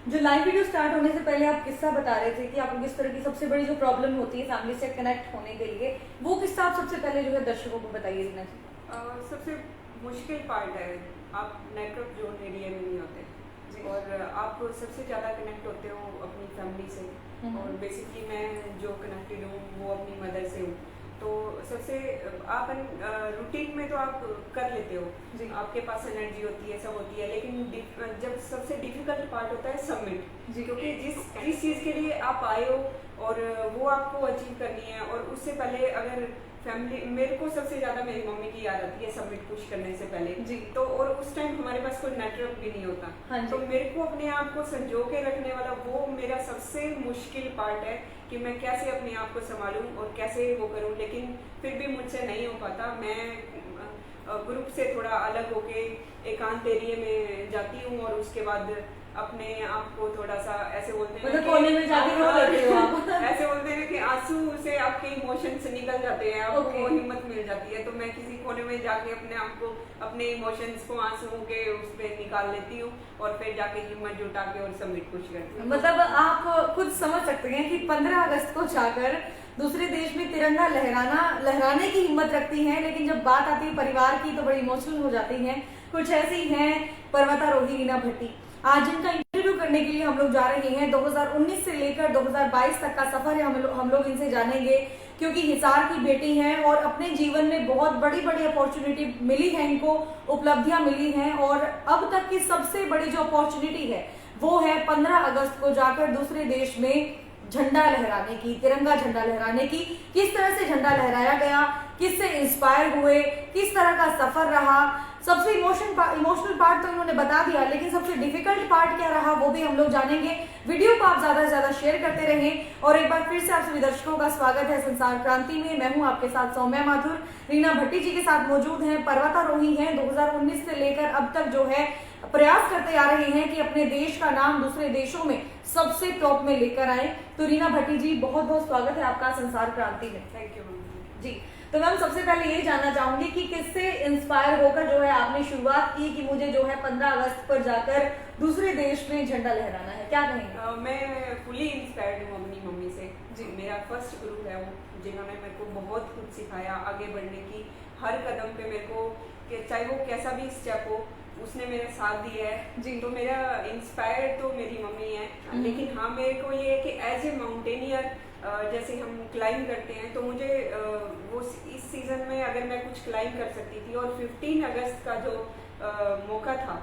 जो live video start होने से पहले आप किस्सा बता रहे थे कि आपको किस तरह की सबसे बड़ी जो प्रॉब्लम होती है फैमिली से कनेक्ट होने के लिए, वो किस्सा आप सबसे पहले जो है दर्शकों को बताइए रीना जी। सबसे मुश्किल पार्ट है, आप नेटवर्क जोन एरिया में नहीं होते और आप सबसे ज़्यादा कनेक्ट होते हो अपनी फैमिली से। और बेसिकली मैं जो कनेक्टेड हूँ वो अपनी मदर से हूँ। तो सबसे आप रूटीन में तो आप कर लेते हो, आपके पास एनर्जी होती है, सब होती है, लेकिन जब सबसे डिफिकल्ट पार्ट होता है सबमिट, क्योंकि जिस चीज़ के लिए आप आए हो और वो आपको अचीव करनी है। और उससे पहले अगर फैमिली, मेरे को सबसे ज़्यादा मेरी मम्मी की याद आती है सबमिट पुश करने से पहले तो। और उस टाइम हमारे पास कोई नेटवर्क भी नहीं होता। तो मेरे को अपने आप को संजो के रखने वाला वो मेरा सबसे मुश्किल पार्ट है कि मैं कैसे अपने आप को संभालूं और कैसे वो करूं। लेकिन फिर भी मुझसे नहीं हो पाता। मैं ग्रुप से थोड़ा अलग होके एकांत एरिया में जाती हूँ और उसके बाद अपने आप को थोड़ा सा ऐसे बोलते हैं कोने में जाके रो लेते हो आप। ऐसे बोलते हैं कि आंसू से आपके इमोशंस निकल जाते हैं, आपको हिम्मत मिल जाती है। तो मैं किसी कोने में जाके अपने आप को, अपने इमोशंस को आंसुओं के उस पर निकाल लेती हूँ और फिर जाके हिम्मत जुटा के और सबमिट कुछ करती हूँ। मतलब आप खुद समझ सकते हैं कि 15 अगस्त को जाकर दूसरे देश में तिरंगा लहराने की हिम्मत रखती हैं, लेकिन जब बात आती है परिवार की तो बड़ी इमोशनल हो जाती हैं। कुछ ऐसी हैं पर्वतारोही रीना भट्टी। आज जिनका इंटरव्यू करने के लिए हम लोग जा रहे हैं। 2019 से लेकर 2022 तक का सफर है, हम लोग इनसे जानेंगे, क्योंकि हिसार की बेटी हैं और अपने जीवन में बहुत बड़ी बड़ी अपॉर्चुनिटी मिली है, इनको उपलब्धियां मिली हैं। और अब तक की सबसे बड़ी जो अपॉर्चुनिटी है वो है 15 अगस्त को जाकर दूसरे देश में झंडा लहराने की, तिरंगा झंडा लहराने की। किस तरह से झंडा लहराया गया, किससे इंस्पायर हुए, किस तरह का सफर रहा, सबसे इमोशनल पार्ट तो इन्होंने बता दिया, लेकिन सबसे डिफिकल्ट पार्ट क्या रहा वो भी हम लोग जानेंगे। वीडियो को आप ज्यादा से ज्यादा शेयर करते रहें। और एक बार फिर से आप सभी दर्शकों का स्वागत है संसार क्रांति में। मैं हूं आपके साथ सौम्या माथुर। रीना भट्टी जी के साथ मौजूद हैं, पर्वतारोही हैं। 2019 से लेकर अब तक जो है प्रयास करते आ रहे हैं कि अपने देश का नाम दूसरे देशों में सबसे टॉप में लेकर आए। तो रीना भट्टी जी, बहुत बहुत स्वागत है आपका संसार क्रांति में। थैंक यू जी। तो मैम सबसे पहले ये जानना चाहूंगी कि किससे इंस्पायर होकर जो है आपने शुरुआत की कि मुझे जो है 15 अगस्त पर जाकर दूसरे देश में झंडा लहराना है, क्या कहेंगे? मैं फुली इंस्पायर्ड हूँ अपनी मम्मी से जी। मेरा फर्स्ट गुरु है वो, जिन्होंने मेरे को बहुत कुछ सिखाया आगे बढ़ने की। हर कदम पे मेरे को, चाहे वो कैसा भी स्टेप हो, उसने मेरा साथ दिया है जी। तो मेरा इंस्पायर तो मेरी मम्मी है। लेकिन हाँ, मेरे को ये है कि एज ए माउंटेनियर जैसे हम क्लाइंब करते हैं तो मुझे वो इस सीजन में अगर मैं कुछ क्लाइंब कर सकती थी। और 15 अगस्त का जो मौका था,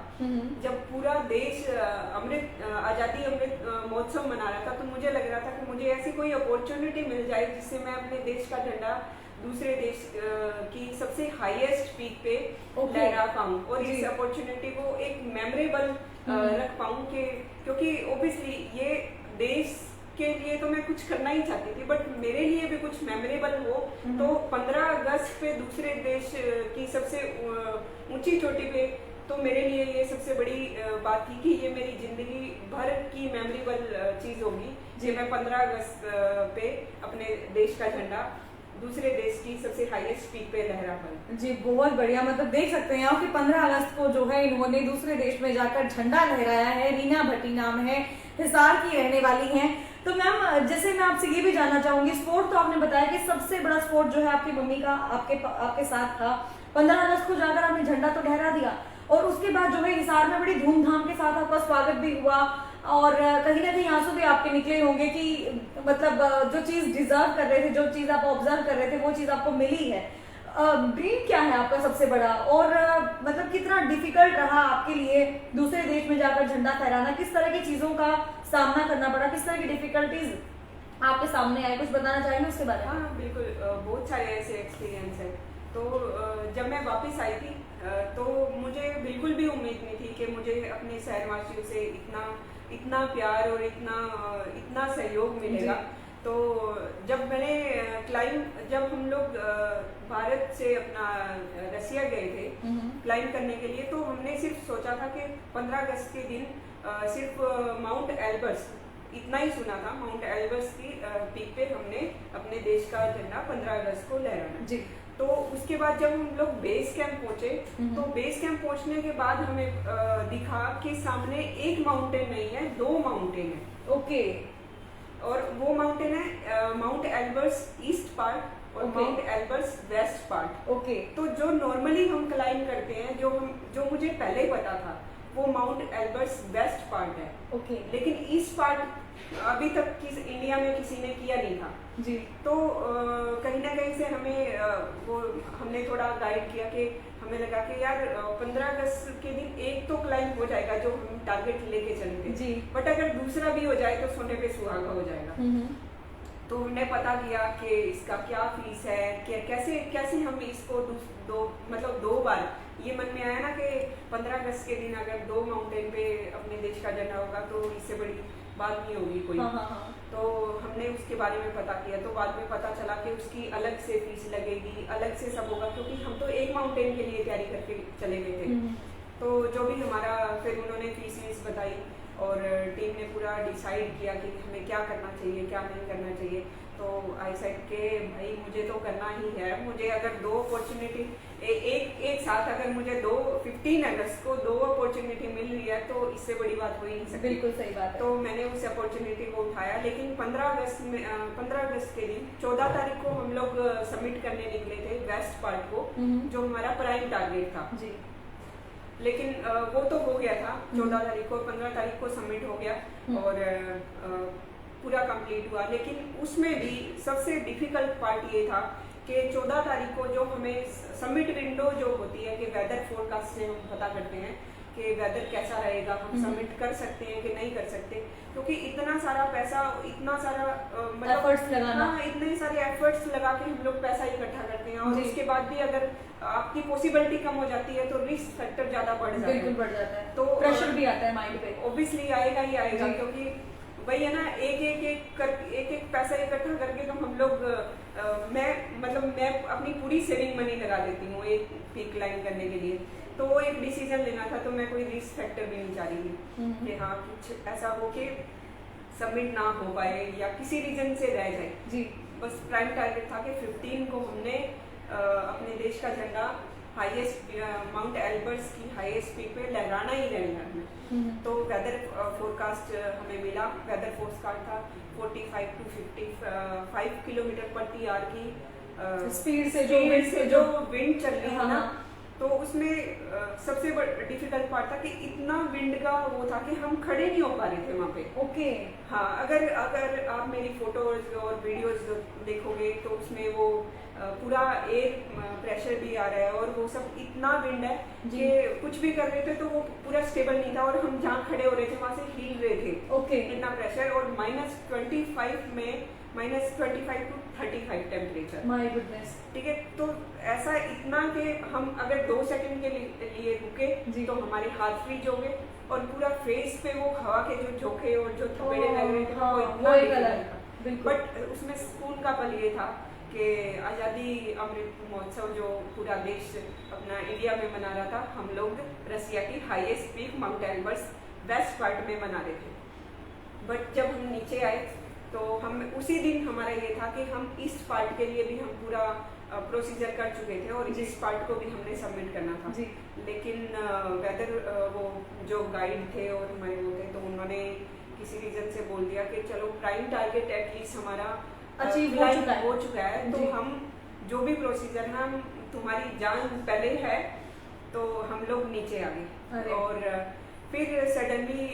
जब पूरा देश आज़ादी अमृत महोत्सव मना रहा था, तो मुझे लग रहा था कि मुझे ऐसी कोई अपॉर्चुनिटी मिल जाए जिससे मैं अपने देश का झंडा दूसरे देश की सबसे हाईएस्ट पीक पे लहरा पाऊँ और इस अपॉर्चुनिटी को एक मेमोरेबल रख पाऊँ। क्योंकि ओबियसली ये देश के लिए तो मैं कुछ करना ही चाहती थी, बट मेरे लिए भी कुछ मेमोरेबल हो। तो 15 अगस्त पे दूसरे देश की सबसे ऊंची चोटी पे, तो मेरे लिए ये सबसे बड़ी बात थी कि ये मेरी जिंदगी भर की मेमोरेबल चीज होगी कि मैं 15 अगस्त पे अपने देश का झंडा दूसरे देश की सबसे हाईएस्ट पीक पे लहरा पाई जी। बहुत बढ़िया। मतलब देख सकते हैं आप कि 15 अगस्त को जो है इन्होंने दूसरे देश में जाकर झंडा लहराया है। रीना भट्टी नाम है, हिसार की रहने वाली हैं। तो मैम, जैसे मैं आपसे ये भी जानना चाहूंगी, स्पोर्ट तो आपने बताया कि सबसे बड़ा स्पोर्ट जो है आपकी मम्मी का आपके साथ था। 15 अगस्त को जाकर आपने झंडा तो लहरा दिया और उसके बाद जो है हिसार में बड़ी धूमधाम के साथ आपका स्वागत भी हुआ और कहीं ना कहीं आंसू भी आपके निकले होंगे कि मतलब जो चीज डिजर्व कर रहे थे, जो चीज आप ऑब्जर्व कर रहे थे, वो चीज आपको मिली है। ड्रीम क्या है आपका सबसे बड़ा, और मतलब कितना डिफिकल्ट रहा आपके लिए दूसरे देश में जाकर झंडा फहराना? किस तरह की चीजों का सामना करना पड़ा, किस तरह की डिफिकल्टीज आपके सामने आए, कुछ बताना चाहेंगे उसके बारे में? हाँ बिल्कुल, बहुत सारे ऐसे एक्सपीरियंस है। तो जब मैं वापस आई थी तो मुझे बिल्कुल भी उम्मीद नहीं थी कि मुझे अपने शहरवासियों से इतना प्यार और इतना सहयोग मिलेगा। तो जब हम लोग भारत से अपना रसिया गए थे क्लाइंब करने के लिए, तो हमने सिर्फ सोचा था कि 15 अगस्त के दिन सिर्फ माउंट एल्बर्स, इतना ही सुना था, माउंट एल्बर्स की पीक पे हमने अपने देश का झंडा 15 अगस्त को लहराना जी। तो उसके बाद जब हम लोग बेस कैंप पहुंचे, तो बेस कैंप पहुंचने के बाद हमें दिखा कि सामने एक माउंटेन नहीं है, 2 माउंटेन है। ओके। और वो माउंटेन है माउंट एल्बर्स ईस्ट पार्ट और mount Elbrus west part. Okay. तो जो नॉर्मली हम क्लाइंब करते हैं, जो मुझे पहले ही पता था, वो माउंट एल्बर्स वेस्ट पार्ट है। ओके। लेकिन ईस्ट पार्ट अभी तक इंडिया में किसी ने किया नहीं था जी। तो कहीं ना कहीं से हमें वो हमने थोड़ा गाइड किया कि हमें लगा कि यार 15 अगस्त के दिन एक तो क्लाइंब हो जाएगा जो हम टारगेट लेके चले थे जी। बट अगर दूसरा भी हो जाए तो सोने पे सुहागा हो जाएगा। तो हमने पता किया कि इसका क्या फीस है, कैसे कैसे हम इसको मतलब 2 बार ये मन में आया ना कि 15 अगस्त के दिन अगर 2 माउंटेन पे अपने देश का झंडा होगा तो इससे बड़ी बात नहीं होगी कोई। तो हमने उसके बारे में पता किया, तो बाद में पता चला कि उसकी अलग से फीस लगेगी, अलग से सब होगा, क्योंकि हम तो एक माउंटेन के लिए तैयारी करके चले गए थे। तो जो भी हमारा फिर उन्होंने फीस बताई और टीम ने पूरा डिसाइड किया कि हमें क्या करना चाहिए क्या नहीं करना चाहिए। तो आई सेड के भाई मुझे तो करना ही है, मुझे अगर 2 अपॉर्चुनिटी एक साथ अगर मुझे 15 अगस्त को 2 अपॉर्चुनिटी मिल रही है तो इससे बड़ी बात हो ही नहीं सकती। बिल्कुल सही बात है। तो मैंने उस अपॉर्चुनिटी को उठाया, लेकिन 15 अगस्त के दिन 14 तारीख को हम लोग सबमिट करने निकले थे वेस्ट पार्ट को, जो हमारा प्राइम टारगेट था जी। लेकिन वो तो हो गया था 14 तारीख को, 15 तारीख को सबमिट हो गया और पूरा कंप्लीट हुआ। लेकिन उसमें भी सबसे डिफिकल्ट पार्ट ये था कि 14 तारीख को जो हमें सबमिट विंडो जो होती है कि वेदर फोरकास्ट से हम पता करते हैं कि वेदर कैसा रहेगा, हम सबमिट कर सकते हैं कि नहीं कर सकते, क्योंकि इतना सारा पैसा, इतना सारा मतलब एफर्ट्स लगाना, इतने सारे एफर्ट्स लगा के हम लोग पैसा इकट्ठा करते हैं और उसके बाद भी अगर आपकी पॉसिबिलिटी कम हो जाती है तो रिस्क फैक्टर ज्यादा बढ़ जाता है। बिल्कुल बढ़ जाता है, तो प्रेशर भी आता है माइंड पे। ऑब्वियसली आएगा ही आएगा, क्योंकि वही है ना, एक पैसा इकट्ठा करके तो हम लोग मैं अपनी पूरी सेविंग मनी लगा देती हूँ एक पीक लाइन करने के लिए। तो वो एक डिसीजन लेना था, तो मैं कोई रिस्क फैक्टर भी नहीं चाह रही थी कि हाँ कुछ ऐसा हो कि सबमिट ना हो पाए या किसी रीजन से रह जाए जी। बस प्राइम टारगेट था कि 15 को हमने अपने देश का झंडा हाईएस्ट माउंट एल्बर्ट्स की हाईएस्ट पीक पे लहराना ही रहना। तो वेदर फोरकास्ट हमें मिला, वेदर फोरकास्ट था 45 to 55 किलोमीटर प्रति आवर की स्पीड से जो विंड चल रही है ना। तो उसमें सबसे डिफिकल्ट पार्ट था कि इतना विंड का वो था कि हम खड़े नहीं हो पा रहे थे वहाँ पे। ओके। हाँ, अगर आप मेरी फोटोज और वीडियोज देखोगे तो उसमें वो पूरा एयर प्रेशर भी आ रहा है और वो सब इतना विंड है कि कुछ भी कर रहे थे तो वो पूरा स्टेबल नहीं था और हम जहाँ खड़े हो रहे थे वहां से हिल रहे थे। ओके। इतना प्रेशर और -25 में -25 to 35 टेम्परेचर। My goodness. ठीक है, तो ऐसा इतना कि हम अगर 2 सेकंड के लिए रुके तो हमारे हाथ फ्रीज हो गए और पूरा फेस पे वो हवा के जो झोंके और जो थपेड़े लग रहे थे वो इतना। बट उसमें सुकून का पल ये था कि आज़ादी अमृत महोत्सव जो पूरा देश अपना इंडिया में मना रहा था, हम लोग रसिया की highest peak mount Albert's west part में मना रहे थे। बट जब हम नीचे आए तो हम उसी दिन हमारा ये था कि हम इस पार्ट के लिए भी हम पूरा प्रोसीजर कर चुके थे और इस पार्ट को भी हमने सबमिट करना था जी। लेकिन वेदर वो जो गाइड थे और हमारे वो थे तो उन्होंने किसी रीजन से बोल दिया कि चलो प्राइम टारगेट एटलीस्ट हमारा अचीव हो चुका है, तो हम जो भी प्रोसीजर है तुम्हारी जान पहले है, तो हम लोग नीचे आ गए। और फिर सडनली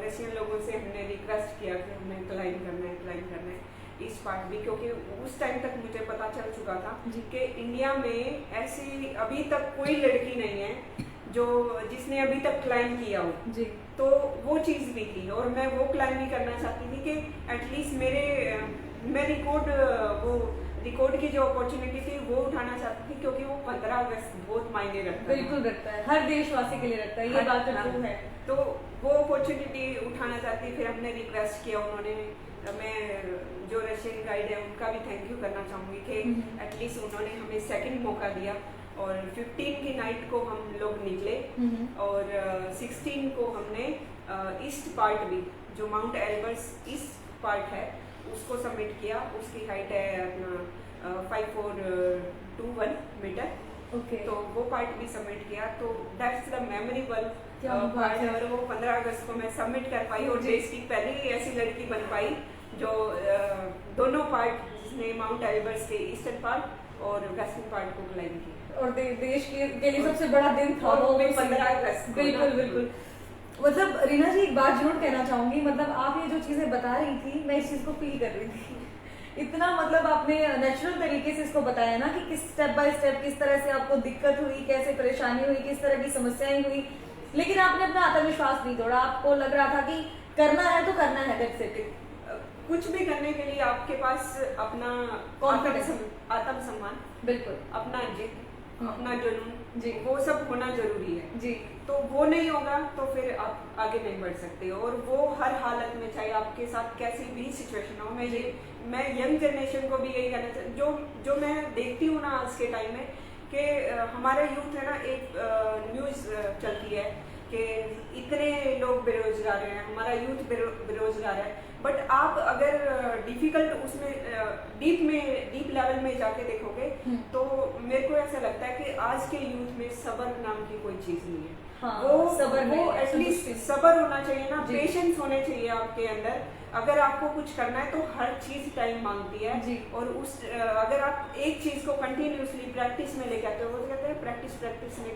रशियन लोगों से हमने रिक्वेस्ट किया कि हमें क्लाइंब करना है इस पार्ट भी, क्योंकि उस टाइम तक मुझे पता चल चुका था कि इंडिया में ऐसी अभी तक कोई लड़की नहीं है जिसने अभी तक क्लाइंब किया हो जी। तो वो चीज़ भी थी और मैं वो क्लाइंब भी करना चाहती थी कि एटलीस्ट मैं रिकॉर्ड की जो अपॉर्चुनिटी थी वो उठाना चाहती थी, क्योंकि वो 15 अगस्त बहुत मायने रखता है। बिल्कुल रखता है, हर देशवासी के लिए रखता है, ये बात तो है। तो वो अपॉर्चुनिटी उठाना चाहती, फिर हमने रिक्वेस्ट किया, उन्होंने, मैं जो रशियन गाइड है उनका भी थैंक यू करना चाहूँगी कि एटलीस्ट उन्होंने हमें सेकंड मौका दिया। और 15 की नाइट को हम लोग निकले और 16 को हमने ईस्ट पार्ट भी जो माउंट एल्बर्ट्स ईस्ट पार्ट है उसको सबमिट किया। उसकी हाइट है अपना 5421 मीटर। ओके। तो वो पार्ट भी सबमिट किया, तो दैट्स द मेमोरेबल क्या बात पार्ट। है। और वो 15 अगस्त को मैं सबमिट कर पाई, और जी। देश की पहली ऐसी लड़की बन पाई जो दोनों पार्ट, जिसने माउंट एवरेस्ट के ईस्टर्न पार्ट और वेस्टर्न पार्ट को क्लाइम किया। और देश के लिए सबसे बड़ा दिन था और वो वो भी 15 अगस्त को बिल्कुल ना। बिल्कुल। मतलब रीना जी एक बात जरूर कहना चाहूंगी, मतलब आप ये जो चीजें बता रही थी मैं इस चीज को फील कर रही थी। इतना मतलब आपने नेचुरल तरीके से इसको बताया ना कि किस स्टेप बाय स्टेप किस तरह से आपको दिक्कत हुई, कैसे परेशानी हुई, किस तरह की समस्याएं हुई, लेकिन आपने अपना आत्मविश्वास नहीं तोड़ा। आपको लग रहा था कि करना है तो करना है, दैट्स इट। कुछ भी करने के लिए आपके पास अपना Confidence। आत्मसम्मान, बिल्कुल। अपना जिद, हाँ। अपना जुनून, जी। वो सब होना जरूरी है। जी। तो वो नहीं होगा तो फिर आप आगे नहीं बढ़ सकते। और वो हर हालत में, चाहे आपके साथ कैसी भी सिचुएशन हो, मैं यंग जनरेशन को भी यही कहना चाहती, जो मैं देखती हूँ ना आज के टाइम में, कि हमारा यूथ है ना, एक न्यूज़ चलती है कि इतने लोग बेरोजगार हैं, हमारा यूथ बेरोजगार है। बट आप अगर डिफिकल्ट उसमें डीप लेवल में जाके देखोगे, तो मेरे को ऐसा लगता है कि आज के यूथ में सब्र नाम की कोई चीज नहीं है। हाँ, वो सब्र नहीं है, एटलीस्ट संतुष्टि। सब्र होना चाहिए ना, जी। पेशेंस होने चाहिए आपके अंदर। अगर आपको कुछ करना है तो हर चीज टाइम मांगती है। जी। और अगर आप एक चीज को कंटिन्यूसली प्रैक्टिस में लेके आते हो, वो कहते हैं प्रैक्टिस में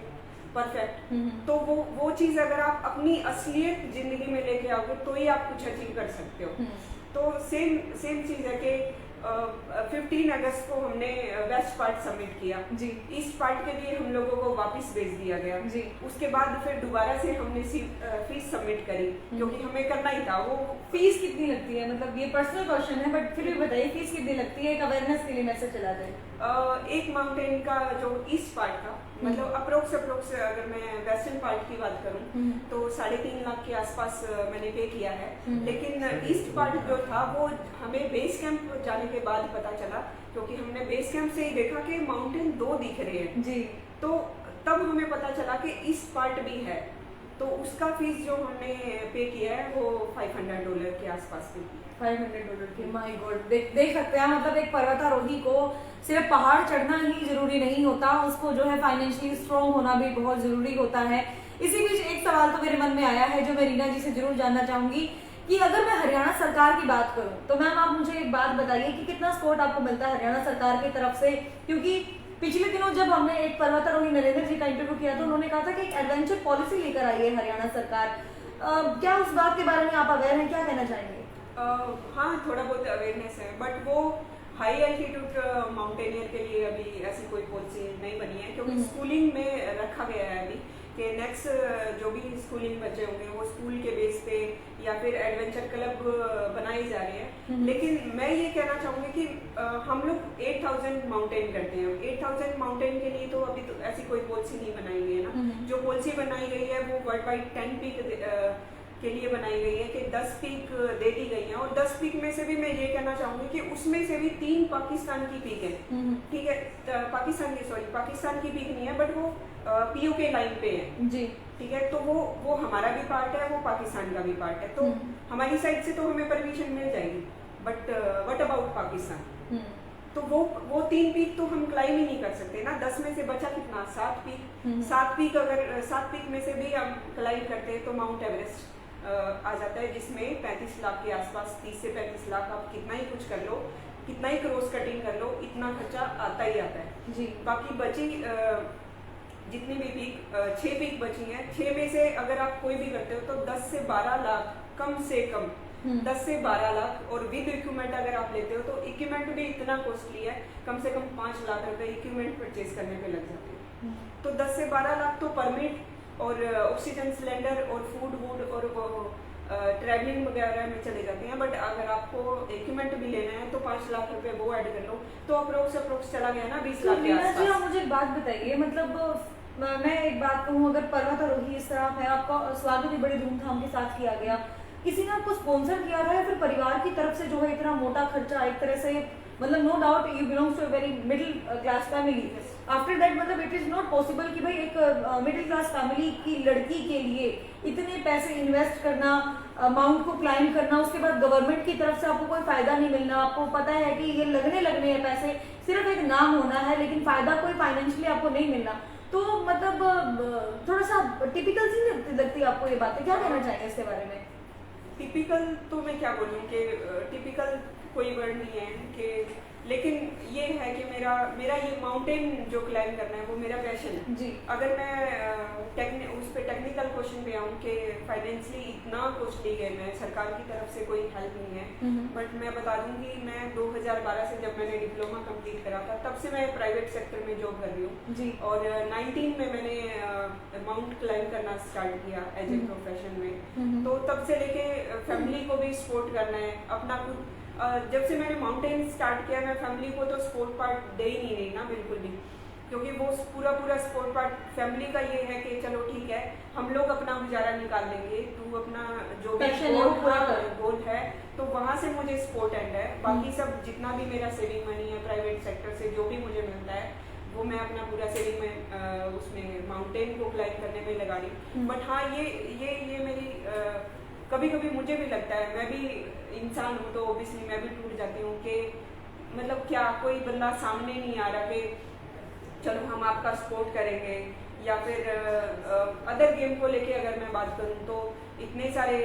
परफेक्ट। तो वो चीज अगर आप अपनी असलियत जिंदगी में लेके आओगे तो ही आप कुछ अचीव कर सकते हो। तो सेम चीज है कि 15 अगस्त को हमने वेस्ट पार्ट सबमिट किया जी। ईस्ट पार्ट के लिए हम लोगों को वापस भेज दिया गया जी। उसके बाद फिर दोबारा से हमने फीस सबमिट करी, क्योंकि हमें करना ही था। वो फीस कितनी लगती है? मतलब ये पर्सनल क्वेश्चन है बट फिर भी बताइए फीस कितनी लगती है, एक अवेयरनेस के लिए मैसेज चला दें। एक माउंटेन का जो ईस्ट पार्ट का, मतलब अप्रोक्स अगर मैं वेस्टर्न पार्ट की बात करूं तो 3.5 लाख के आसपास मैंने पे किया है। लेकिन ईस्ट पार्ट जो था वो हमें बेस कैंप जाने के बाद पता चला, क्योंकि हमने बेस कैंप से ही देखा कि माउंटेन 2 दिख रहे हैं जी। तो तब हमें पता चला कि ईस्ट पार्ट भी है। तो उसका फीस जो हमने पे किया है वो $500 के आसपास पे किया। $500 की, माय गॉड। देख सकते हैं, मतलब एक पर्वतारोही को सिर्फ पहाड़ चढ़ना ही जरूरी नहीं होता, उसको जो है फाइनेंशियली स्ट्रॉन्ग होना भी बहुत जरूरी होता है। इसी बीच एक सवाल तो मेरे मन में आया है जो मैं रीना जी से जरूर जानना चाहूंगी कि अगर मैं हरियाणा सरकार की बात करूं तो मैम आप मुझे एक बात बताइए कि कितना सपोर्ट आपको मिलता है हरियाणा सरकार की तरफ से? क्योंकि पिछले दिनों जब हमने एक पर्वतारोही नरेंद्र जी का इंटरव्यू किया तो उन्होंने कहा था कि एक एडवेंचर पॉलिसी लेकर आई है हरियाणा सरकार। क्या उस बात के बारे में आप अवेयर हैं, क्या कहना चाहेंगे? हाँ, थोड़ा बहुत अवेयरनेस है, बट वो हाई एल्टीट्यूड माउंटेनियर के लिए अभी ऐसी कोई पॉलिसी नहीं बनी है, क्योंकि स्कूलिंग में रखा गया है अभी कि नेक्स्ट जो भी स्कूलिंग बच्चे होंगे वो स्कूल के बेस पे या फिर एडवेंचर क्लब बनाए जा रहे हैं। लेकिन मैं ये कहना चाहूँगी कि हम लोग 8000 माउंटेन करते हैं। 8000 माउंटेन के लिए तो अभी तो ऐसी कोई पॉलिसी नहीं बनाई गई है ना। जो पॉलिसी बनाई गई है वो वर्ल्ड वाइड 10 पीक के लिए बनाई गई है कि 10 पीक दे दी गई है। और 10 पीक में से भी मैं ये कहना चाहूंगी कि उसमें से भी 3 पाकिस्तान की पीक है। ठीक है, पाकिस्तान की पीक नहीं है, बट वो पीओके लाइन पे है जी। ठीक है, तो वो हमारा भी पार्ट है, वो पाकिस्तान का भी पार्ट है। तो हमारी साइड से तो हमें परमिशन मिल जाएगी, बट व्हाट अबाउट पाकिस्तान? तो वो 3 पीक तो हम क्लाइम ही नहीं कर सकते ना। 10 में से बचा कितना? 7 पीक। 7 पीक अगर 7 पीक में से भी हम क्लाइम करते हैं तो माउंट एवरेस्ट आ जाता है, जिसमें 35 लाख के आसपास, 30 से 35 लाख, आप कितना ही कुछ कर लो, कितना ही क्रॉस कटिंग कर लो, इतना खर्चा आता ही आता है जी। बाकी बची जितनी भी पीक 6 पीक बची हैं, 6 में से अगर आप कोई भी करते हो तो 10 से 12 लाख कम से कम 10 से 12 लाख। और विद इक्विपमेंट अगर आप लेते हो तो इक्विपमेंट भी इतना कॉस्टली है, कम से कम 5 लाख रुपए इक्विपमेंट परचेज करने पे लग जाते हैं। तो 10 से 12 लाख तो परमिट और ऑक्सीजन सिलेंडर और फूड वूड और ट्रैवलिंग वगैरह में चले जाते हैं। बट अगर आपको इक्विपमेंट भी लेना है तो 5 लाख रुपए वो ऐड कर लो, तो अप्रोक्स चला गया ना 20 लाख के आसपास। आप मुझे एक बात बताइए, मतलब मैं एक बात कहूँ, अगर पर्वतारोही इस तरह है, आपका स्वागत भी बड़ी धूमधाम के साथ किया गया, किसी ने आपको स्पॉन्सर किया था या फिर परिवार की तरफ से जो है इतना मोटा खर्चा एक तरह से मतलब no doubt you belongs to a very middle class family, after that मतलब इट इज नॉट पॉसिबल कि भाई एक मिडिल क्लास फैमिली की लड़की के लिए इतने पैसे इन्वेस्ट करना, माउंट को क्लाइंब करना, उसके बाद गवर्नमेंट की तरफ से आपको कोई फायदा नहीं मिलना, आपको पता है कि ये लगने हैं पैसे, सिर्फ एक नाम होना है लेकिन फायदा कोई फाइनेंशियली आपको नहीं मिलना। तो मतलब थोड़ा सा टिपिकल सी लगती है आपको ये बातें, क्या कहना चाहेंगे इसके बारे में? टिपिकल तो मैं क्या बोलूँ कि टिपिकल कोई वर्ड नहीं है कि, लेकिन ये है कि मेरा ये माउंटेन जो क्लाइम करना है वो मेरा पैशन है जी। अगर मैं उस पर टेक्निकल क्वेश्चन पे आऊँ कि फाइनेंशियली इतना कॉस्टली है, मैं सरकार की तरफ से कोई हेल्प नहीं है, बट मैं बता दूंगी मैं 2012 से जब मैंने डिप्लोमा कंप्लीट करा था तब से मैं प्राइवेट सेक्टर में जॉब कर रही हूँ, और 19 में मैंने माउंट क्लाइम करना स्टार्ट किया एज ए प्रोफेशन में। तो तब से लेके फैमिली को भी सपोर्ट करना है, अपना खुद जब से मैंने माउंटेन स्टार्ट किया मैं फैमिली को तो स्पोर्ट पार्ट दे ही नहीं रही ना बिल्कुल भी, क्योंकि वो पूरा स्पोर्ट पार्ट फैमिली का ये है कि चलो ठीक है हम लोग अपना गुजारा निकाल लेंगे, तू अपना जो भी गोल है तो वहाँ से मुझे सपोर्ट एंड है, बाकी सब जितना भी मेरा सेविंग मनी है प्राइवेट सेक्टर से जो भी मुझे मिलता है वो मैं अपना पूरा सेविंग में उसमें माउंटेन को क्लाइम करने में लगा रही। बट हाँ ये मेरी कभी कभी मुझे भी लगता है, मैं भी इंसान हूँ तो ऑब्वियसली मैं भी टूट जाती हूँ कि मतलब क्या कोई बंदा सामने नहीं आ रहा कि चलो हम आपका सपोर्ट करेंगे, या फिर अदर गेम को लेके अगर मैं बात करूँ तो इतने सारे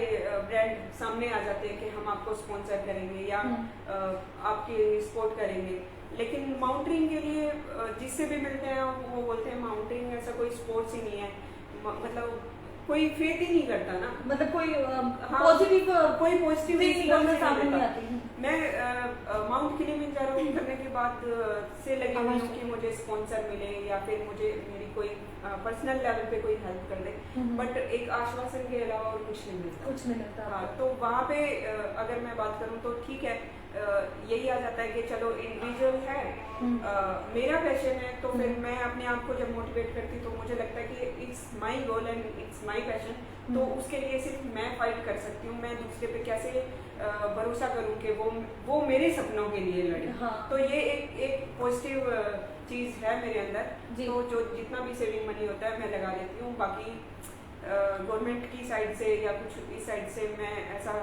ब्रांड सामने आ जाते हैं कि हम आपको स्पॉन्सर करेंगे या आपकी सपोर्ट करेंगे, लेकिन माउंटेनिंग के लिए जिससे भी मिलते हैं वो बोलते हैं माउंटेनिंग ऐसा कोई स्पोर्ट्स ही नहीं है, मतलब कोई फेथ ही नहीं करता ना, मतलब कोई पॉजिटिव निकलना सामने नहीं आती। मैं माउंट किलिमंजारो करने के बाद से लगी हुई हूँ कि मुझे स्पॉन्सर मिले या फिर मुझे मेरी कोई पर्सनल लेवल पे कोई हेल्प कर दे, बट एक आश्वासन के अलावा और कुछ नहीं मिलता। हाँ, तो वहाँ पे अगर मैं बात करूँ तो ठीक है, यही आ जाता है कि चलो इंडिविजुअल है, मेरा पैशन है, तो फिर मैं अपने आप को जब मोटिवेट करती तो मुझे लगता है कि it's my goal and it's my passion, तो उसके लिए सिर्फ मैं फाइट कर सकती हूँ, मैं दूसरे पे कैसे भरोसा करूँ कि वो मेरे सपनों के लिए लड़े। हाँ। तो ये एक पॉजिटिव चीज़ है मेरे अंदर, तो जो जितना भी सेविंग मनी होता है मैं लगा लेती हूँ, बाकी गवर्नमेंट की साइड से या कुछ इस साइड से मैं ऐसा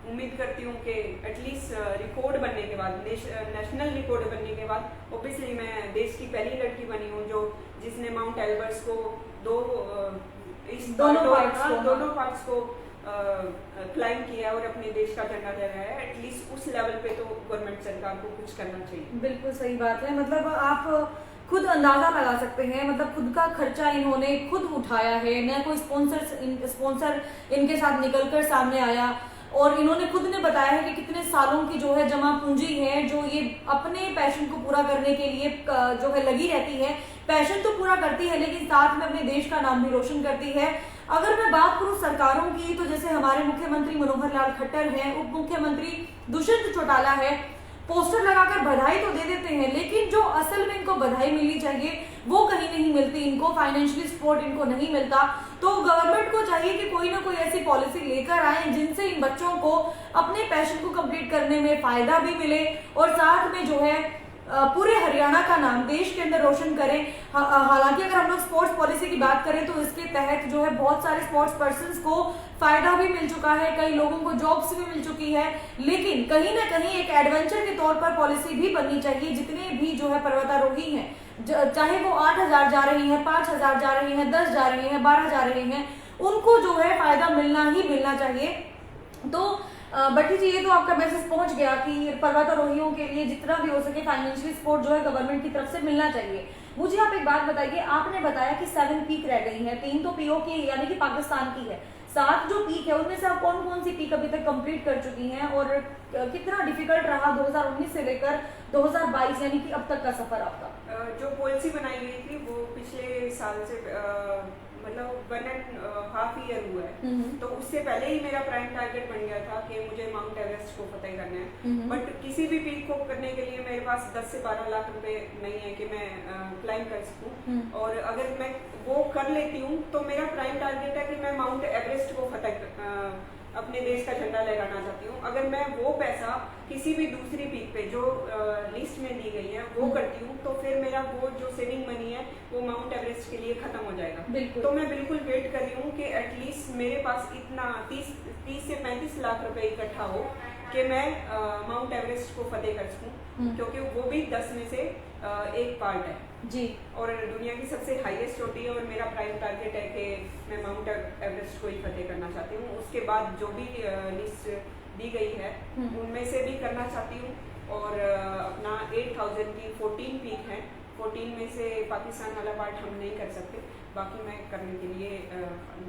उम्मीद करती हूँ कि एटलीस्ट रिकॉर्ड बनने के बाद, नेशनल रिकॉर्ड बनने के बाद ऑब्वियसली मैं देश की पहली लड़की बनी हूँ जिसने माउंट एल्बर्ट्स को दोनों पार्ट्स को क्लाइम किया और अपने देश का झंडा लहराया है, एटलीस्ट उस लेवल पे तो गवर्नमेंट सरकार को कुछ करना चाहिए। बिल्कुल सही बात है, मतलब आप खुद अंदाजा लगा सकते हैं, मतलब खुद का खर्चा इन्होंने खुद उठाया है, न कोई स्पॉन्सर इनके साथ निकलकर सामने आया, और इन्होंने खुद ने बताया है कि कितने सालों की जो है जमा पूंजी है जो ये अपने पैशन को पूरा करने के लिए जो है लगी रहती है। पैशन तो पूरा करती है लेकिन साथ में अपने देश का नाम भी रोशन करती है। अगर मैं बात करूं सरकारों की, तो जैसे हमारे मुख्यमंत्री मनोहर लाल खट्टर हैं, उप मुख्यमंत्री दुष्यंत चौटाला है, पोस्टर लगाकर बधाई तो दे देते हैं, लेकिन जो असल में इनको बधाई मिलनी चाहिए वो कहीं नहीं मिलती, इनको फाइनेंशियली सपोर्ट इनको नहीं मिलता। तो गवर्नमेंट को चाहिए कि कोई ना कोई ऐसी पॉलिसी लेकर आए जिनसे इन बच्चों को अपने पैशन को कंप्लीट करने में फायदा भी मिले और साथ में जो है पूरे हरियाणा का नाम देश के अंदर रोशन करें। हालांकि अगर हम लोग स्पोर्ट्स पॉलिसी की बात करें तो इसके तहत जो है बहुत सारे स्पोर्ट्स पर्संस को फायदा भी मिल चुका है, कई लोगों को जॉब्स भी मिल चुकी है, लेकिन कहीं ना कहीं एक एडवेंचर के तौर पर पॉलिसी भी बननी चाहिए। जितने भी जो है पर्वतारोही हैं, चाहे वो 8,000 जा रही है, 5,000 जा रही है, 10 जा रही है, 12 जा रही है, उनको जो है फायदा मिलना ही मिलना चाहिए। तो बट्टी जी, ये तो आपका मैसेज पहुंच गया कि पर्वतारोहियों के लिए जितना भी हो सके फाइनेंशियल सपोर्ट जो है गवर्नमेंट की तरफ से मिलना चाहिए। मुझे आप एक बात बताइए, आपने बताया कि 7 पीक रह गई हैं, 3 तो पीओ की यानी कि पाकिस्तान की है, 7 जो पीक है उनमें से आप कौन कौन सी पीक अभी तक कंप्लीट कर चुकी हैं और कितना डिफिकल्ट रहा 2019 से लेकर 2022 यानी कि अब तक का सफर आपका? जो पॉलिसी बनाई गई थी वो पिछले साल से मतलब 1.5 ईयर हुआ है, तो उससे पहले ही मेरा प्राइम टारगेट बन गया था कि मुझे माउंट एवरेस्ट को फतेह करना है। बट किसी भी पीक को करने के लिए मेरे पास 10 से 12 लाख रुपए नहीं है कि मैं क्लाइम कर सकूं, और अगर मैं वो कर लेती हूँ तो मेरा प्राइम टारगेट है कि मैं माउंट एवरेस्ट को फतेह अपने अपने देश का झंडा लहराना चाहती हूँ। अगर मैं वो पैसा किसी भी दूसरी पीक पे जो लिस्ट में दी गई है वो करती हूँ, तो फिर मेरा वो जो सेविंग मनी है वो माउंट एवरेस्ट के लिए खत्म हो जाएगा। तो मैं बिल्कुल वेट कर रही हूँ कि एटलीस्ट मेरे पास इतना 30 से 35 लाख रुपए इकट्ठा हो कि मैं माउंट एवरेस्ट को फतेह कर सकूँ, क्योंकि वो भी 10 में से एक पार्ट है जी, और दुनिया की सबसे हाईएस्ट चोटी है, और मेरा प्राइम टारगेट है कि मैं माउंट एवरेस्ट को ही फतेह करना चाहती हूँ। उसके बाद जो भी लिस्ट दी गई है उनमें से भी करना चाहती हूँ, और अपना 8000 की 14 पीक है, 14 में से पाकिस्तान वाला पार्ट हम नहीं कर सकते, बाकी मैं करने के लिए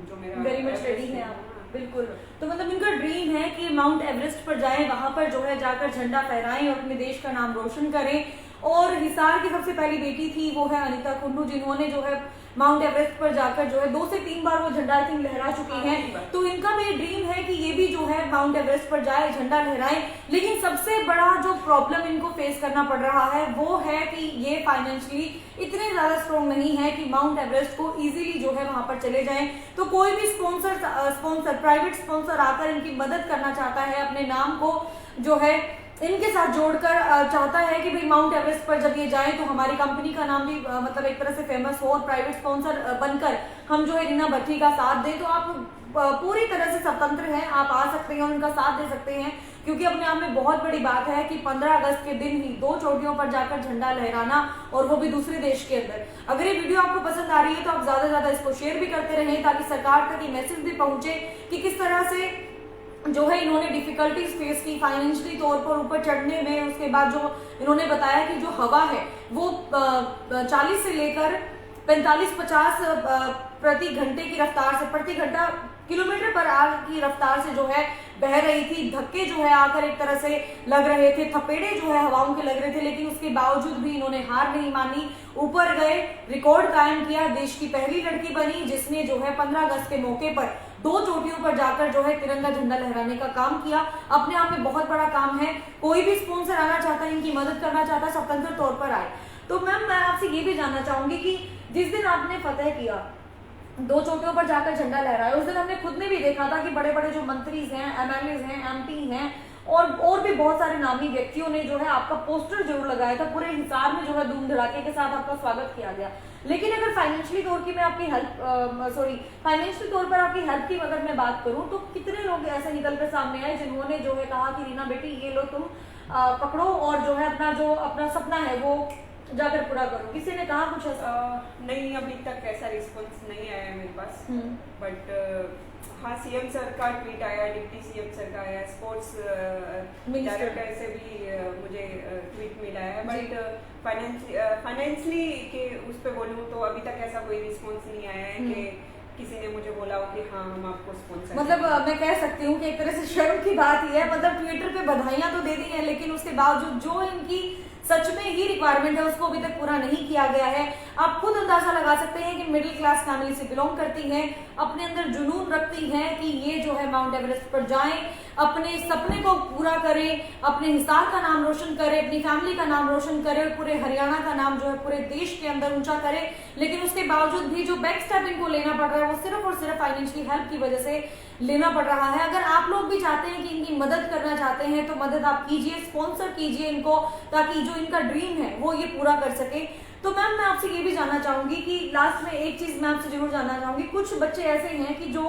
जो मेरा वेरी मच रेडी है आप। बिल्कुल, तो मतलब इनका ड्रीम है कि माउंट एवरेस्ट पर जाएं, वहां पर जो है जाकर झंडा फहराएं और अपने देश का नाम रोशन करें। और हिसार की सबसे पहली बेटी थी वो है अनीता कुंडू, जिन्होंने जो है माउंट एवरेस्ट पर जाकर जो है 2 से 3 बार वो झंडा आई थिंक लहरा चुकी हैं। तो इनका भी ड्रीम है कि ये भी जो है माउंट एवरेस्ट पर जाए, झंडा लहराए। लेकिन सबसे बड़ा जो प्रॉब्लम इनको फेस करना पड़ रहा है वो है कि ये फाइनेंशियली इतने ज्यादा स्ट्रॉन्ग नहीं है कि माउंट एवरेस्ट को इजीली जो है वहां पर चले जाएं। तो कोई भी स्पॉन्सर प्राइवेट स्पॉन्सर आकर इनकी मदद करना चाहता है, अपने नाम को जो है इनके साथ जोड़कर चाहता है कि भाई माउंट एवरेस्ट पर जब ये जाए तो हमारी कंपनी का नाम भी मतलब एक तरह से फेमस हो, और प्राइवेट स्पॉन्सर बनकर हम जो है रीना भट्टी का साथ दें। तो आप पूरी तरह से स्वतंत्र हैं, आप आ सकते हैं और उनका साथ दे सकते हैं, क्योंकि अपने आप में बहुत बड़ी बात है कि 15 अगस्त के दिन ही 2 चोटियों पर जाकर झंडा लहराना, और वो भी दूसरे देश के अंदर। अगर ये वीडियो आपको पसंद आ रही है तो आप ज्यादा से ज्यादा इसको शेयर भी करते रहें, ताकि सरकार तक ये मैसेज भी पहुंचे कि किस तरह से जो है इन्होंने डिफिकल्टीज फेस की फाइनेंशियली तौर पर ऊपर चढ़ने में। उसके बाद जो इन्होंने बताया कि जो हवा है वो 40 से लेकर 45-50 प्रति घंटे की रफ्तार से, प्रति घंटा किलोमीटर पर आवर की रफ्तार से जो है बह रही थी। धक्के जो है आकर एक तरह से लग रहे थे, थपेड़े जो है हवाओं के लग रहे थे, लेकिन उसके बावजूद भी इन्होंने हार नहीं मानी, ऊपर गए, रिकॉर्ड कायम किया, देश की पहली लड़की बनी जिसने जो है 15 अगस्त के मौके पर 2 चोटियों पर जाकर जो है तिरंगा झंडा लहराने का काम किया। अपने आप में बहुत बड़ा काम है। कोई भी स्पॉन्सर आना चाहता है, इनकी मदद करना चाहता है, स्वतंत्र तौर पर आए। तो मैम मैं आपसे ये भी जानना चाहूंगी कि जिस दिन आपने फतेह किया, 2 चोटियों पर जाकर झंडा लहराया, उस दिन हमने खुद ने भी देखा था कि बड़े बड़े जो मंत्री हैं, एमएलए हैं, एमपी हैं और भी बहुत सारे नामी व्यक्तियों ने जो है आपका पोस्टर जरूर लगाया था। पूरे हिसार में जो है धूम धड़ाके के साथ आपका स्वागत किया गया। लेकिन अगर फाइनेंशियली तौर की मैं आपकी फाइनेंशियल तौर पर आपकी हेल्प की अगर मैं बात करूं, तो कितने लोग ऐसे निकल कर सामने आए जिन्होंने जो है कहा कि रीना बेटी ये लो तुम पकड़ो और जो है अपना सपना है वो जाकर पूरा करो? किसी ने कहा कुछ ऐसा? नहीं, अभी तक ऐसा रिस्पॉन्स नहीं आया है मेरे पास। बट हाँ, सीएम सर का ट्वीट आया, डिप्टी सीएम सर का आया, स्पोर्ट्स डायरेक्टर से भी मुझे ट्वीट मिला है। बट फाइनेंशियली के उस पर बोलूँ तो अभी तक ऐसा कोई रिस्पॉन्स नहीं आया है कि किसी ने मुझे बोला हो कि हाँ हम आपको स्पॉन्सर। मतलब मैं कह सकती हूँ कि एक तरह से शर्म की बात ही है। मतलब ट्विटर पे बधाइयां तो दे दी हैं, लेकिन उसके बावजूद जो इनकी सच में ही रिक्वायरमेंट है उसको अभी तक पूरा नहीं किया गया है। आप खुद अंदाजा लगा सकते हैं कि मिडिल क्लास फैमिली से बिलोंग करती हैं, अपने अंदर जुनून रखती हैं कि ये जो है माउंट एवरेस्ट पर जाएं, अपने सपने को पूरा करें, अपने हिसार का नाम रोशन करें, अपनी फैमिली का नाम रोशन करें, पूरे हरियाणा का नाम जो है पूरे देश के अंदर ऊंचा करें। लेकिन उसके बावजूद भी जो बैक स्टेप इनको लेना पड़ रहा है वो सिर्फ और सिर्फ फाइनेंशियली हेल्प की वजह से लेना पड़ रहा है। अगर आप लोग भी चाहते हैं कि इनकी मदद करना चाहते हैं तो मदद आप कीजिए, स्पॉन्सर कीजिए इनको, ताकि जो इनका ड्रीम है वो ये पूरा कर सके। तो मैम मैं आपसे ये भी जानना चाहूंगी कि लास्ट में एक चीज मैं आपसे जरूर जानना चाहूंगी, कुछ बच्चे ऐसे हैं कि जो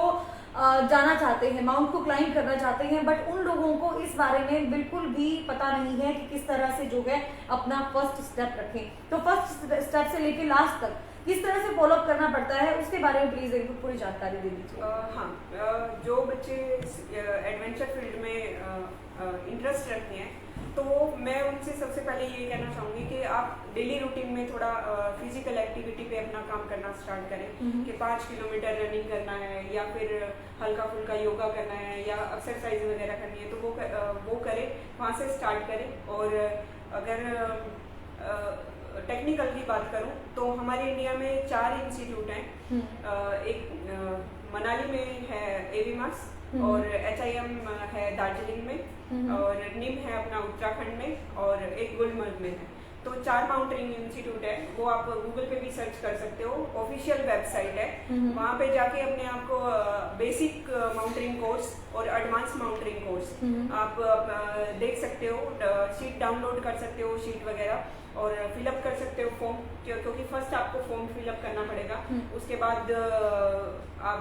जाना चाहते हैं, माउंट को क्लाइंब करना चाहते हैं, बट उन लोगों को इस बारे में बिल्कुल भी पता नहीं है कि किस तरह से जो है अपना फर्स्ट स्टेप रखें। तो फर्स्ट स्टेप से लेके लास्ट तक किस तरह से फॉलो अप करना पड़ता है, उसके बारे में प्लीज एक पूरी जानकारी दे दीजिए। हाँ, जो बच्चे एडवेंचर फील्ड में इंटरेस्ट रखते हैं तो मैं उनसे सबसे पहले ये कहना चाहूँगी कि आप डेली रूटीन में थोड़ा फिजिकल एक्टिविटी पे अपना काम करना स्टार्ट करें कि 5 किलोमीटर रनिंग करना है या फिर हल्का फुल्का योगा करना है या एक्सरसाइज वगैरह करनी है तो वो करें, वहाँ से स्टार्ट करें। और अगर टेक्निकल की बात करूं तो हमारे इंडिया में 4 इंस्टीट्यूट हैं। एक मनाली में है एवीमास, और HIM है दार्जिलिंग में, और निम है अपना उत्तराखंड में, और एक गुलमर्ग में है। तो 4 माउंटेनिंग इंस्टीट्यूट है, वो आप गूगल पे भी सर्च कर सकते हो, ऑफिशियल वेबसाइट है। वहाँ पे जाके अपने आप को बेसिक माउंटेनिंग कोर्स और एडवांस कोर्स। आप देख सकते हो, शीट डाउनलोड कर सकते हो, शीट वगैरह, और फिलअप कर सकते हो फॉर्म, क्योंकि फर्स्ट आपको फॉर्म फिलअप करना पड़ेगा। उसके बाद आप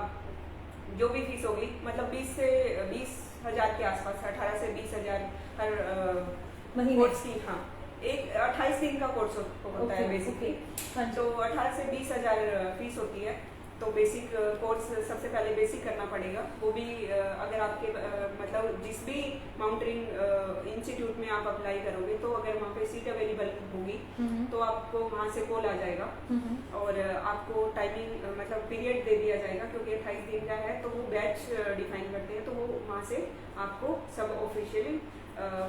जो भी फीस होगी, मतलब 20,000 के आसपास, 18 से 20,000 हर महीने कोर्स की। हाँ, एक 28 दिन का कोर्स होता है बेसिकली। तो 18 से 20,000 फीस होती है। तो बेसिक कोर्स सबसे पहले बेसिक करना पड़ेगा, वो भी अगर आपके मतलब जिस भी माउंटेनिंग इंस्टीट्यूट में आप अप्लाई करोगे, तो अगर वहाँ पे सीट अवेलेबल होगी तो आपको वहाँ से कॉल आ जाएगा, और आपको टाइमिंग मतलब पीरियड दे दिया जाएगा, क्योंकि 28 दिन का है तो वो बैच डिफाइन करते हैं, तो वो वहाँ से आपको सब ऑफिशियली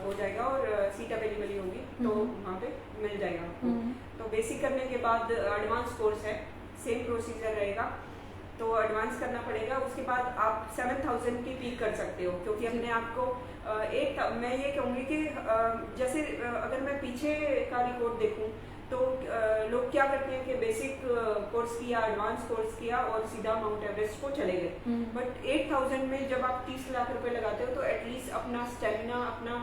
हो जाएगा, और सीट अवेलेबल ही होगी तो वहाँ पे मिल जाएगा आपको। तो बेसिक करने के बाद एडवांस कोर्स है, सेम प्रोसीजर रहेगा, तो एडवांस करना पड़ेगा। उसके बाद आप 7,000 की पीक कर सकते हो, क्योंकि अपने आप को मैं ये कहूँगी कि जैसे अगर मैं पीछे का रिकॉर्ड देखूँ तो लोग क्या करते हैं कि बेसिक कोर्स किया, एडवांस कोर्स किया और सीधा माउंट एवरेस्ट को चले गए। बट 8,000 में जब आप 30 लाख रुपए लगाते हो, तो एटलीस्ट अपना स्टेमिना, अपना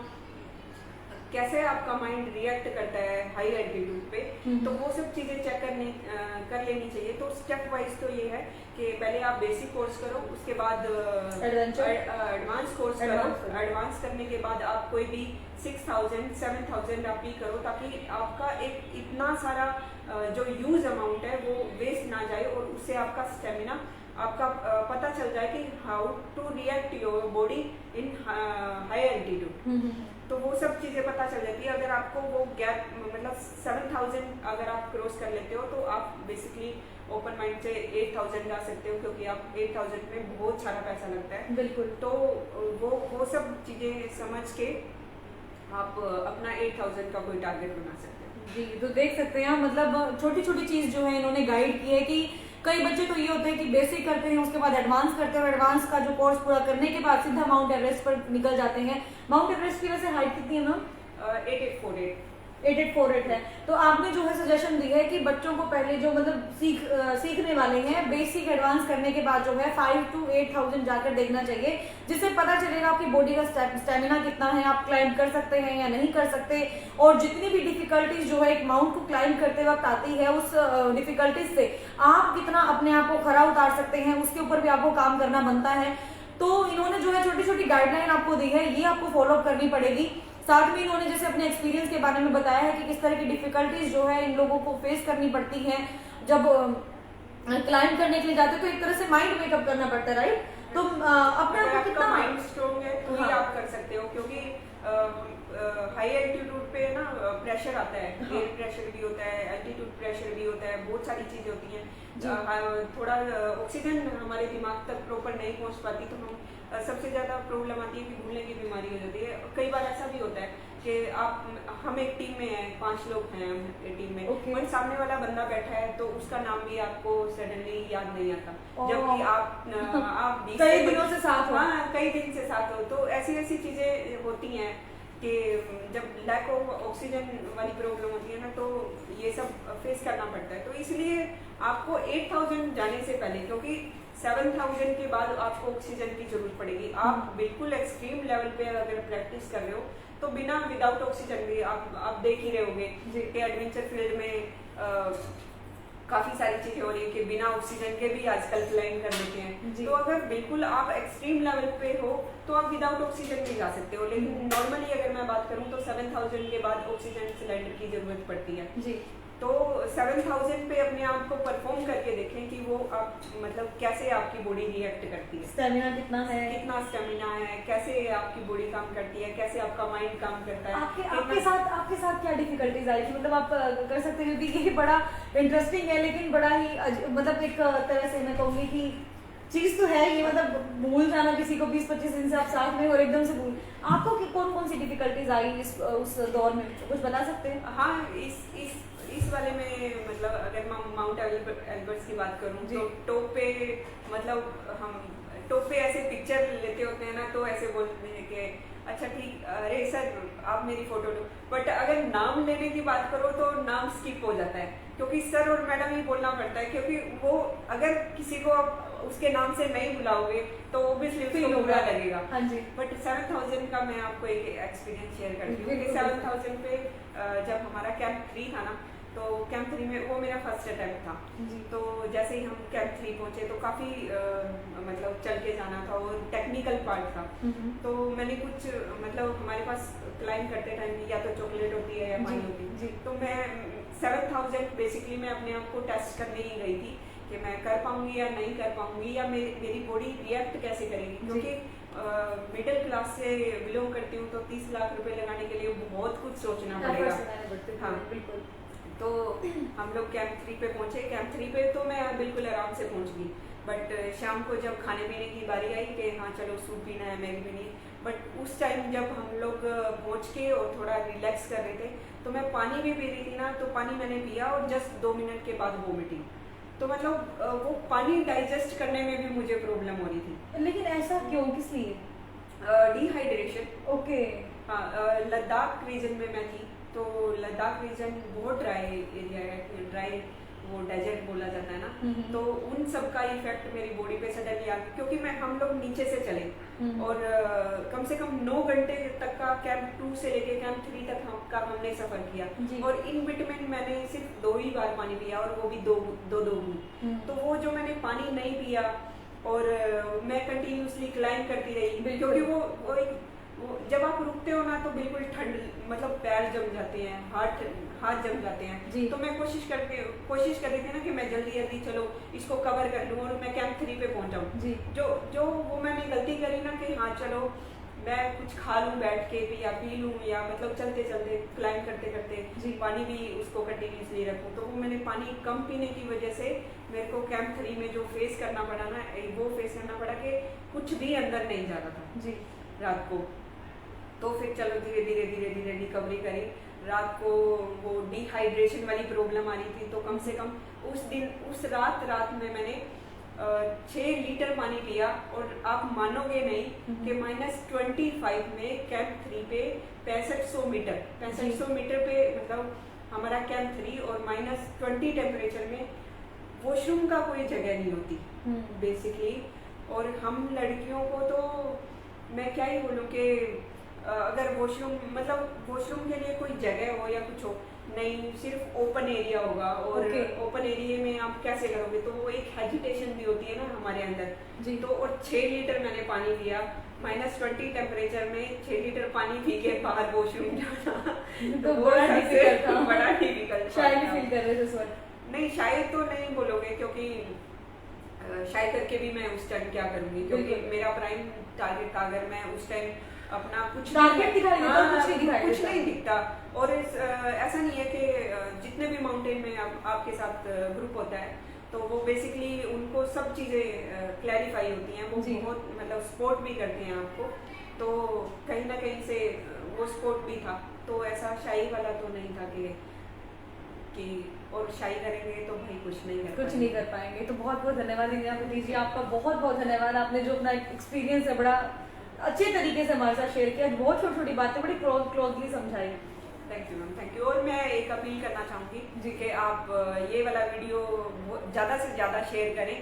कैसे आपका माइंड रिएक्ट करता है हाई एल्टीट्यूड पे, तो वो सब चीजें चेक कर लेनी चाहिए। तो स्टेप वाइज तो ये है कि पहले आप बेसिक कोर्स करो, उसके बाद एडवांस कोर्स करो, एडवांस करने के बाद आप कोई भी 6,000 7,000 आप भी करो, ताकि आपका एक इतना सारा जो यूज अमाउंट है वो वेस्ट ना जाए, और उससे आपका स्टेमिना, आपका पता चल जाए कि how to react your body in high altitude. तो वो सब चीजें पता चल जाती है। अगर आपको वो गैप मतलब 7,000 अगर आप क्रॉस कर लेते हो, तो आप बेसिकली ओपन माइंड से 8,000 जा सकते हो, क्योंकि आप 8,000 में बहुत सारा पैसा लगता है। बिल्कुल। तो वो सब चीजें समझ के आप अपना 8,000 का कोई टारगेट बना सकते हैं। जी, तो देख सकते हैं मतलब छोटी छोटी चीज जो है इन्होंने गाइड की है कि कई बच्चे तो ये होते हैं कि बेसिक करते हैं, उसके बाद एडवांस करते हैं, और एडवांस का जो कोर्स पूरा करने के बाद सीधा माउंट एवरेस्ट पर निकल जाते हैं। माउंट एवरेस्ट की वैसे हाइट कितनी है मैम? 8848 है। तो आपने जो है सजेशन दी है कि बच्चों को पहले जो मतलब सीखने वाले हैं, बेसिक एडवांस करने के बाद जो है 5,000 to 8,000 जाकर देखना चाहिए, जिससे पता चलेगा आपकी बॉडी का स्टेमिना कितना है, आप क्लाइंब कर सकते हैं या नहीं कर सकते, और जितनी भी डिफिकल्टीज जो है एक माउंट को क्लाइंब करते वक्त आती है, उस डिफिकल्टीज से आप कितना अपने आप को खरा उतार सकते हैं, उसके ऊपर भी आपको काम करना बनता है। तो इन्होंने जो है छोटी छोटी गाइडलाइन आपको दी है, ये आपको फॉलो करनी पड़ेगी। साथ में इन्होंने जैसे अपने एक्सपीरियंस के बारे में बताया है कि किस तरह की डिफिकल्टीज जो है इन लोगों को फेस करनी पड़ती है जब क्लाइंब करने के लिए जाते हैं, तो एक तरह से माइंड मेकअप करना पड़ता है, राइट? तो अपने आप को कितना माइंड स्ट्रोंग है तो ही आप कर सकते हो, क्योंकि हाई एल्टीट्यूड पे ना प्रेशर आता है, एयर प्रेशर भी होता है, एल्टीट्यूड प्रेशर भी होता है, बहुत सारी चीजें होती हैं। थोड़ा ऑक्सीजन हमारे दिमाग तक प्रॉपर नहीं पहुंच पाती, तो हम सबसे ज्यादा प्रॉब्लम आती है कि भूलने की बीमारी हो जाती है। कई बार ऐसा भी होता है कि हम एक टीम में हैं, 5 लोग हैं टीम में, और सामने वाला बंदा बैठा है तो उसका नाम भी आपको सडनली याद नहीं आता, जबकि आप कई दिनों से साथ हो। हाँ, कई दिन से साथ हो। तो ऐसी ऐसी चीजें होती हैं कि जब लैक ऑफ ऑक्सीजन वाली प्रॉब्लम होती है ना, तो ये सब फेस करना पड़ता है। तो इसलिए आपको 8,000 जाने से पहले, क्योंकि 7,000 के बाद आपको ऑक्सीजन की जरूरत पड़ेगी। आप बिल्कुल एक्सट्रीम लेवल पे अगर प्रैक्टिस कर रहे हो, तो विदाउट ऑक्सीजन भी आप देख ही रहे होंगे कि एडवेंचर फील्ड में काफी सारी चीजें हो रही है कि बिना ऑक्सीजन के भी आजकल क्लाइंब कर लेते हैं। तो अगर बिल्कुल आप एक्सट्रीम लेवल पे हो, तो आप विदाउट ऑक्सीजन भी जा सकते हो, लेकिन नॉर्मली अगर मैं बात करूं तो 7,000 के बाद ऑक्सीजन सिलेंडर की जरूरत पड़ती है जी। तो 7,000 पे अपने आप को परफॉर्म करके देखें कि वो आप मतलब कैसे आपकी बॉडी रिएक्ट करती है, स्टेमिना कितना है, कितना स्टेमिना है, कैसे आपकी बॉडी काम करती है, कैसे आपका माइंड काम करता है। आपके साथ क्या डिफिकल्टीज आई थी? मतलब आप कर सकते हैं, क्योंकि ये बड़ा इंटरेस्टिंग है, लेकिन बड़ा ही मतलब एक तरह से मैं कहूंगी कि चीज तो है ये, मतलब भूल जाना किसी को 20-25 दिन से आप साथ में और एकदम से भूल, आपको कौन कौन सी डिफिकल्टीज आई उस दौर में, कुछ बता सकते हैं? हाँ, इस वाले में मतलब अगर मैं माउंट एल्बर्ट्स की बात करूं, तो टॉप पे मतलब हम टॉप पे ऐसे पिक्चर लेते होते हैं ना, तो ऐसे बोलते हैं कि अच्छा ठीक, अरे सर आप मेरी फोटो लो, बट अगर नाम लेने की बात करो तो नाम स्किप हो जाता है। क्योंकि सर और मैडम ही बोलना पड़ता है, क्योंकि वो अगर किसी को आप उसके नाम से नहीं बुलाओगे तो ऑब्वियसली उसको बुरा लगेगा। हाँ जी। बट 7000 का मैं आपको एक एक्सपीरियंस शेयर करती हूँ कि 7000 पे जब हमारा कैंप 3 था ना, तो कैंप 3 में वो मेरा फर्स्ट अटैम्प्ट था जी। तो जैसे ही हम कैंप 3 पहुंचे तो काफ़ी मतलब चल के जाना था और टेक्निकल पार्ट था। तो मैंने कुछ मतलब हमारे पास क्लाइंब करते टाइम या तो चॉकलेट होती है या पानी होती है, तो मैं 7000 बेसिकली मैं अपने आप को टेस्ट करने ही गई थी कि मैं कर पाऊंगी या नहीं कर पाऊंगी, या मेरी बॉडी रिएक्ट कैसे करेगी, क्योंकि मिडिल क्लास से बिलोंग करती हूँ तो 30 लाख रुपए लगाने के लिए बहुत कुछ सोचना पड़ेगा। हाँ बिल्कुल। तो हम लोग कैंप 3 पे पहुंचे। कैंप 3 पे तो मैं बिल्कुल आराम से पहुंच गई, बट शाम को जब खाने पीने की बारी आई कि हाँ चलो सूप पीना है, मैगी पीनी, बट उस टाइम जब हम लोग पहुंच के और थोड़ा रिलैक्स कर रहे थे तो मैं पानी भी पी रही थी ना, तो पानी मैंने पिया और जस्ट 2 मिनट के बाद वोमिटिंग। तो मतलब वो पानी डाइजेस्ट करने में भी मुझे प्रॉब्लम हो रही थी। लेकिन ऐसा क्यों, किस लिए? डिहाइड्रेशन। ओके। हाँ, लद्दाख रीजन में मैं थी, तो लद्दाख रीजन बहुत ड्राई एरिया है, ड्राई वो डेजर्ट बोला जाता है ना, तो उन सब का इफेक्ट मेरी बॉडी पे सडनली आ गया, क्योंकि हम लोग नीचे से चले और कम से कम 9 घंटे तक का कैंप 2 से लेके कैंप 3 तक का हमने सफर किया, और इन बिटवीन मैंने सिर्फ 2 ही बार पानी पिया, और वो भी दो बूंद। तो वो जो मैंने पानी नहीं पिया और मैं कंटिन्यूसली क्लाइंब करती रही, क्योंकि वो जब आप रुकते हो ना तो बिल्कुल ठंड, मतलब पैर जम जाते हैं, हाथ जम जाते हैं। तो मैं कोशिश कर रही थी ना कि मैं जल्दी चलो इसको कवर कर लूँ और मैं कैंप 3 पे पहुंच जाऊँ। जो वो मैंने गलती करी ना कि हाँ चलो मैं कुछ खा लूँ बैठ के भी, या पी लूँ, या मतलब चलते चलते क्लाइंब करते करते पानी भी उसको कंटिन्यूसली रखूँ, तो वो मैंने पानी कम पीने की वजह से मेरे को कैंप 3 में जो फेस करना पड़ा ना, वो फेस करना पड़ा कि कुछ भी अंदर नहीं जा रहा था रात को। तो फिर चलो धीरे धीरे रिकवरी करी। रात को वो डिहाइड्रेशन वाली प्रॉब्लम आ रही थी, तो कम से कम उस रात में मैंने 6 लीटर पानी पिया, और आप मानोगे नहीं कि -25 में कैंप 3 पे 6500 मीटर पे मतलब हमारा कैंप 3, और -20 टेम्परेचर में वॉशरूम का कोई जगह नहीं होती बेसिकली। और हम लड़कियों को तो मैं क्या ही बोलूँ कि अगर वॉशरूम के लिए कोई जगह हो या कुछ हो, नहीं सिर्फ ओपन एरिया होगा, और ओपन एरिया में आप कैसे करोगे, तो वो एक हेजिटेशन भी होती है ना हमारे अंदर। तो और 6 लीटर मैंने पानी पिया, -20 टेम्परेचर में 6 लीटर पानी पी के बाहर वॉशरूम जाना तो बड़ा डिफिकल्ट। शायद फील कर रहे थे इस वक्त? नहीं, शायद तो नहीं बोलोगे, क्योंकि शायद करके भी मैं उस टाइम क्या करूंगी, क्योंकि मेरा प्राइम टारगेट था, अगर मैं उस टाइम अपना कुछ नहीं दिखता। और ऐसा नहीं है कि जितने भी माउंटेन में आपके साथ ग्रुप होता है तो वो बेसिकली उनको सब चीजें क्लैरिफाई होती हैं, वो बहुत मतलब सपोर्ट भी करते हैं आपको, तो कहीं ना कहीं से वो सपोर्ट भी था। तो ऐसा शाही वाला तो नहीं था कि और शाही करेंगे तो भाई कुछ नहीं कर पाएंगे। तो बहुत बहुत धन्यवाद रीना भट्टी जी, आपका बहुत बहुत धन्यवाद। आपने जो अपना एक्सपीरियंस है बड़ा अच्छे तरीके से हमारे साथ शेयर किया, बहुत छोटी छोटी बातें बड़ी क्लोजली समझाई। Thank you ma'am, thank you. और मैं एक अपील करना चाहूँगी कि आप ये वाला वीडियो ज़्यादा से ज़्यादा शेयर करें,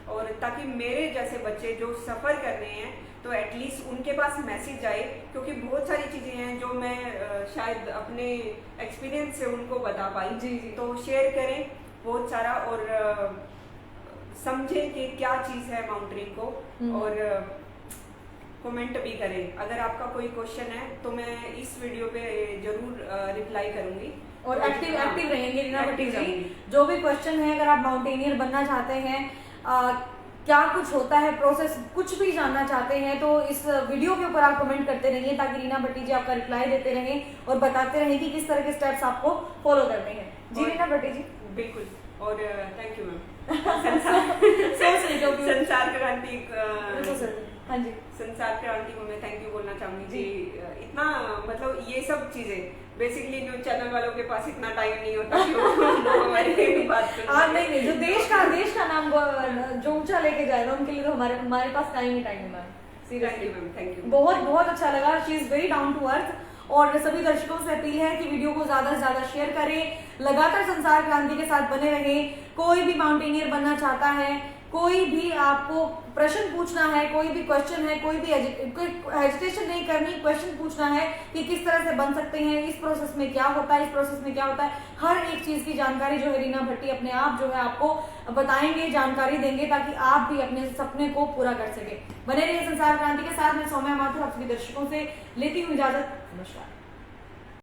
और ताकि मेरे जैसे बच्चे जो सफ़र कर रहे हैं तो एटलीस्ट उनके पास मैसेज जाए, क्योंकि बहुत सारी चीज़ें हैं जो मैं शायद अपने एक्सपीरियंस से उनको बता पाई। तो शेयर करें बहुत सारा, और समझें कि क्या चीज़ है माउंटेनिंग को, और कमेंट भी करें। अगर आपका कोई क्वेश्चन है तो मैं इस वीडियो पे जरूर रिप्लाई करूंगी, और एक्टिव रहेंगे रीना भट्टी जी। जो भी क्वेश्चन है, अगर आप माउंटेनियर बनना चाहते हैं, क्या कुछ होता है प्रोसेस, कुछ भी जानना चाहते हैं, तो इस वीडियो के ऊपर आप कमेंट करते रहिए, ताकि रीना भट्टी जी आपका रिप्लाई देते रहें और बताते रहें कि किस तरह के स्टेप्स आपको फॉलो करने हैं। जी रीना भट्टी जी, बिल्कुल। और थैंक यू मैम। संसार क्रांति हाँ जी, संसार क्रांति को मैं थैंक यू बोलना चाहूंगी जी। इतना मतलब ये सब चीजें बेसिकली न्यूज चैनल वालों के पास इतना टाइम नहीं होता कि वो हमारी बात करें। नहीं, जो देश का नाम जो ऊंचा लेके जाएगा उनके लिए तो हमारे पास टाइम ही टाइम है ma'am. Seriously ma'am, thank you. बहुत बहुत अच्छा लगा। She is very down to earth, और सभी दर्शकों से अपील है कि वीडियो को ज्यादा से ज्यादा शेयर करें, लगातार संसार क्रांति के साथ बने रहें। कोई भी माउंटेनियर बनना चाहता है, कोई भी आपको प्रश्न पूछना है, कोई भी क्वेश्चन है, कोई भी हेजिटेशन नहीं करनी, क्वेश्चन पूछना है कि किस तरह से बन सकते हैं, इस प्रोसेस में क्या होता है, इस प्रोसेस में क्या होता है, हर एक चीज की जानकारी जो है रीना भट्टी अपने आप जो है आपको बताएंगे, जानकारी देंगे, ताकि आप भी अपने सपने को पूरा कर सके। बने रहिए संसार क्रांति के साथ। मैं सौम्या माथुर आप सभी दर्शकों से लेती हूँ इजाजत। नमस्कार।